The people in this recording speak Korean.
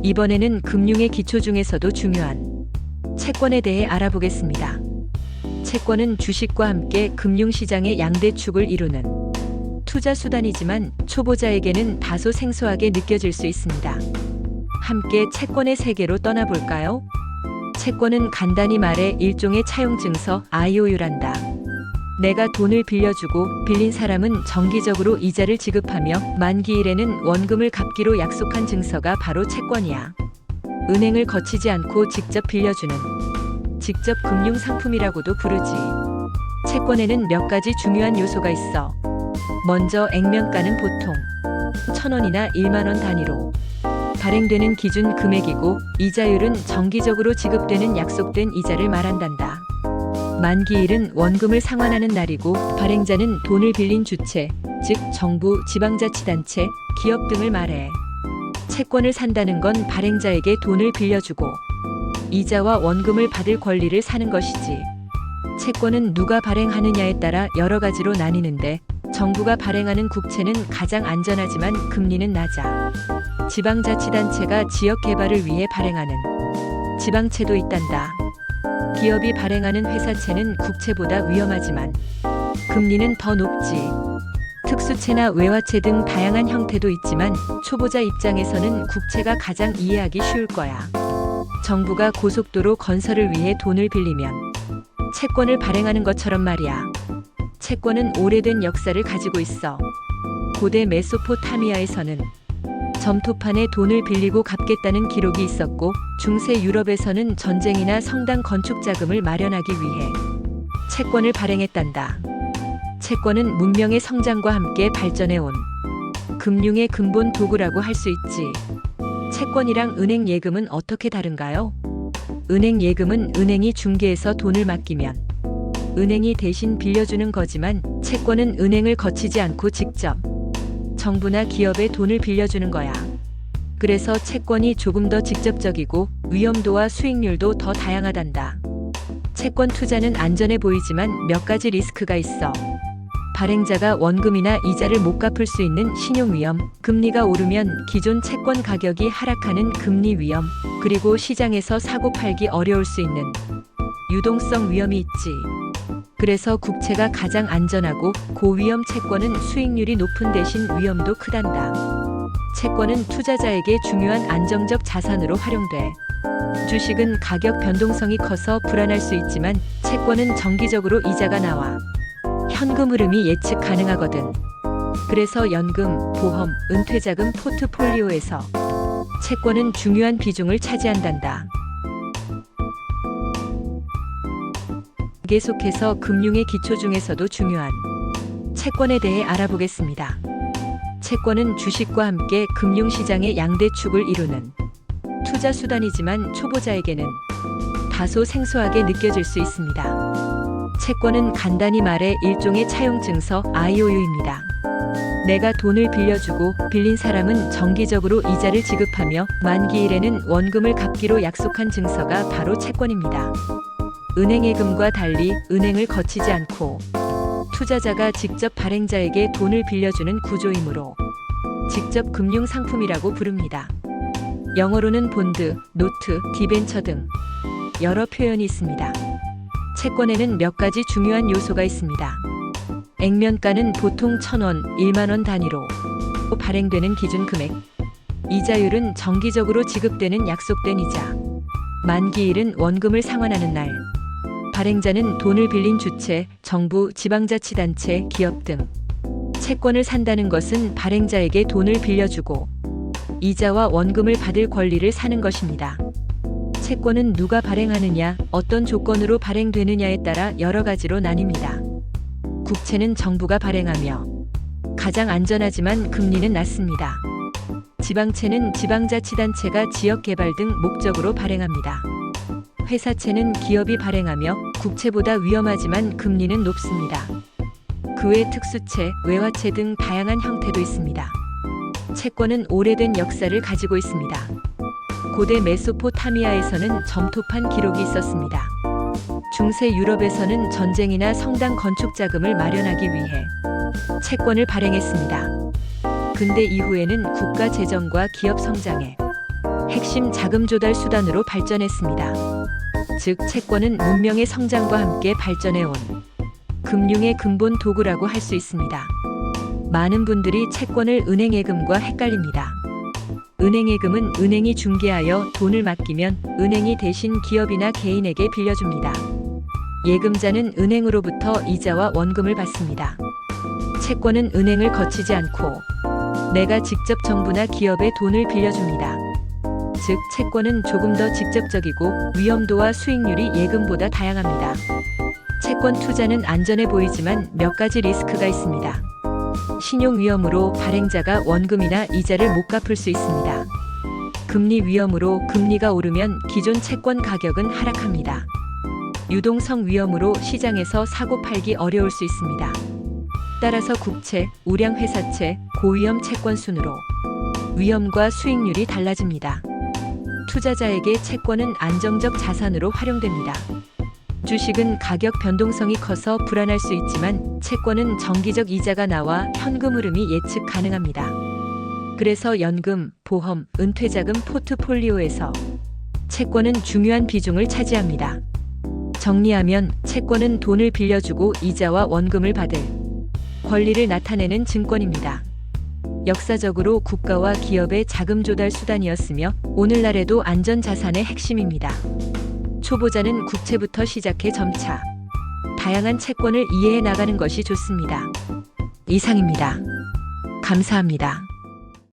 이번에는 금융의 기초 중에서도 중요한 채권에 대해 알아보겠습니다. 채권은 주식과 함께 금융시장의 양대축을 이루는 투자 수단이지만 초보자에게는 다소 생소하게 느껴질 수 있습니다. 함께 채권의 세계로 떠나볼까요? 채권은 간단히 말해 일종의 차용증서 IOU란다. 내가 돈을 빌려주고 빌린 사람은 정기적으로 이자를 지급하며 만기일에는 원금을 갚기로 약속한 증서가 바로 채권이야. 은행을 거치지 않고 직접 빌려주는 직접 금융 상품이라고도 부르지. 채권에는 몇 가지 중요한 요소가 있어. 먼저 액면가는 보통 1,000원이나 1만 원 단위로 발행되는 기준 금액이고 이자율은 정기적으로 지급되는 약속된 이자를 말한단다. 만기일은 원금을 상환하는 날이고 발행자는 돈을 빌린 주체, 즉 정부, 지방자치단체, 기업 등을 말해. 채권을 산다는 건 발행자에게 돈을 빌려주고 이자와 원금을 받을 권리를 사는 것이지. 채권은 누가 발행하느냐에 따라 여러 가지로 나뉘는데 정부가 발행하는 국채는 가장 안전하지만 금리는 낮아. 지방자치단체가 지역 개발을 위해 발행하는 지방채도 있단다. 기업이 발행하는 회사채는 국채보다 위험하지만 금리는 더 높지. 특수채나 외화채 등 다양한 형태도 있지만 초보자 입장에서는 국채가 가장 이해하기 쉬울 거야. 정부가 고속도로 건설을 위해 돈을 빌리면 채권을 발행하는 것처럼 말이야. 채권은 오래된 역사를 가지고 있어. 고대 메소포타미아에서는 점토판에 돈을 빌리고 갚겠다는 기록이 있었고 중세 유럽에서는 전쟁이나 성당 건축 자금을 마련하기 위해 채권을 발행했단다. 채권은 문명의 성장과 함께 발전해온 금융의 근본 도구라고 할 수 있지. 채권이랑 은행 예금은 어떻게 다른가요? 은행 예금은 은행이 중개해서 돈을 맡기면 은행이 대신 빌려주는 거지만 채권은 은행을 거치지 않고 직접 정부나 기업에 돈을 빌려주는 거야. 그래서 채권이 조금 더 직접적이고 위험도와 수익률도 더 다양하단다. 채권 투자는 안전해 보이지만 몇 가지 리스크가 있어. 발행자가 원금이나 이자를 못 갚을 수 있는 신용 위험, 금리가 오르면 기존 채권 가격이 하락하는 금리 위험, 그리고 시장에서 사고 팔기 어려울 수 있는 유동성 위험이 있지. 그래서 국채가 가장 안전하고 고위험 채권은 수익률이 높은 대신 위험도 크단다. 채권은 투자자에게 중요한 안정적 자산으로 활용돼. 주식은 가격 변동성이 커서 불안할 수 있지만 채권은 정기적으로 이자가 나와 현금 흐름이 예측 가능하거든. 그래서 연금, 보험, 은퇴자금 포트폴리오에서 채권은 중요한 비중을 차지한단다. 계속해서 금융의 기초 중에서도 중요한 채권에 대해 알아보겠습니다. 채권은 주식과 함께 금융시장의 양대축을 이루는 투자 수단이지만 초보자에게는 다소 생소하게 느껴질 수 있습니다. 채권은 간단히 말해 일종의 차용증서 IOU입니다. 내가 돈을 빌려주고 빌린 사람은 정기적으로 이자를 지급하며 만기일에는 원금을 갚기로 약속한 증서가 바로 채권입니다. 은행 예금과 달리 은행을 거치지 않고 투자자가 직접 발행자에게 돈을 빌려주는 구조이므로 직접 금융 상품이라고 부릅니다. 영어로는 본드, 노트, 디벤처 등 여러 표현이 있습니다. 채권에는 몇 가지 중요한 요소가 있습니다. 액면가는 보통 1,000원, 1만 원 단위로 발행되는 기준 금액, 이자율은 정기적으로 지급되는 약속된 이자, 만기일은 원금을 상환하는 날, 발행자는 돈을 빌린 주체, 정부, 지방자치단체, 기업 등. 채권을 산다는 것은 발행자에게 돈을 빌려주고 이자와 원금을 받을 권리를 사는 것입니다. 채권은 누가 발행하느냐, 어떤 조건으로 발행되느냐에 따라 여러 가지로 나뉩니다. 국채는 정부가 발행하며 가장 안전하지만 금리는 낮습니다. 지방채는 지방자치단체가 지역개발 등 목적으로 발행합니다. 회사채는 기업이 발행하며 국채보다 위험하지만 금리는 높습니다. 그 외 특수채, 외화채 등 다양한 형태도 있습니다. 채권은 오래된 역사를 가지고 있습니다. 고대 메소포타미아에서는 점토판 기록이 있었습니다. 중세 유럽에서는 전쟁이나 성당 건축 자금을 마련하기 위해 채권을 발행했습니다. 근대 이후에는 국가 재정과 기업 성장에 핵심 자금 조달 수단으로 발전했습니다. 즉, 채권은 문명의 성장과 함께 발전해온 금융의 근본 도구라고 할 수 있습니다. 많은 분들이 채권을 은행 예금과 헷갈립니다. 은행 예금은 은행이 중개하여 돈을 맡기면 은행이 대신 기업이나 개인에게 빌려줍니다. 예금자는 은행으로부터 이자와 원금을 받습니다. 채권은 은행을 거치지 않고 내가 직접 정부나 기업에 돈을 빌려줍니다. 즉, 채권은 조금 더 직접적이고 위험도와 수익률이 예금보다 다양합니다. 채권 투자는 안전해 보이지만 몇 가지 리스크가 있습니다. 신용 위험으로 발행자가 원금이나 이자를 못 갚을 수 있습니다. 금리 위험으로 금리가 오르면 기존 채권 가격은 하락합니다. 유동성 위험으로 시장에서 사고 팔기 어려울 수 있습니다. 따라서 국채, 우량회사채, 고위험 채권 순으로 위험과 수익률이 달라집니다. 투자자에게 채권은 안정적 자산으로 활용됩니다. 주식은 가격 변동성이 커서 불안할 수 있지만 채권은 정기적 이자가 나와 현금 흐름이 예측 가능합니다. 그래서 연금, 보험, 은퇴자금 포트폴리오에서 채권은 중요한 비중을 차지합니다. 정리하면 채권은 돈을 빌려주고 이자와 원금을 받을 권리를 나타내는 증권입니다. 역사적으로 국가와 기업의 자금 조달 수단이었으며 오늘날에도 안전자산의 핵심입니다. 초보자는 국채부터 시작해 점차 다양한 채권을 이해해 나가는 것이 좋습니다. 이상입니다. 감사합니다.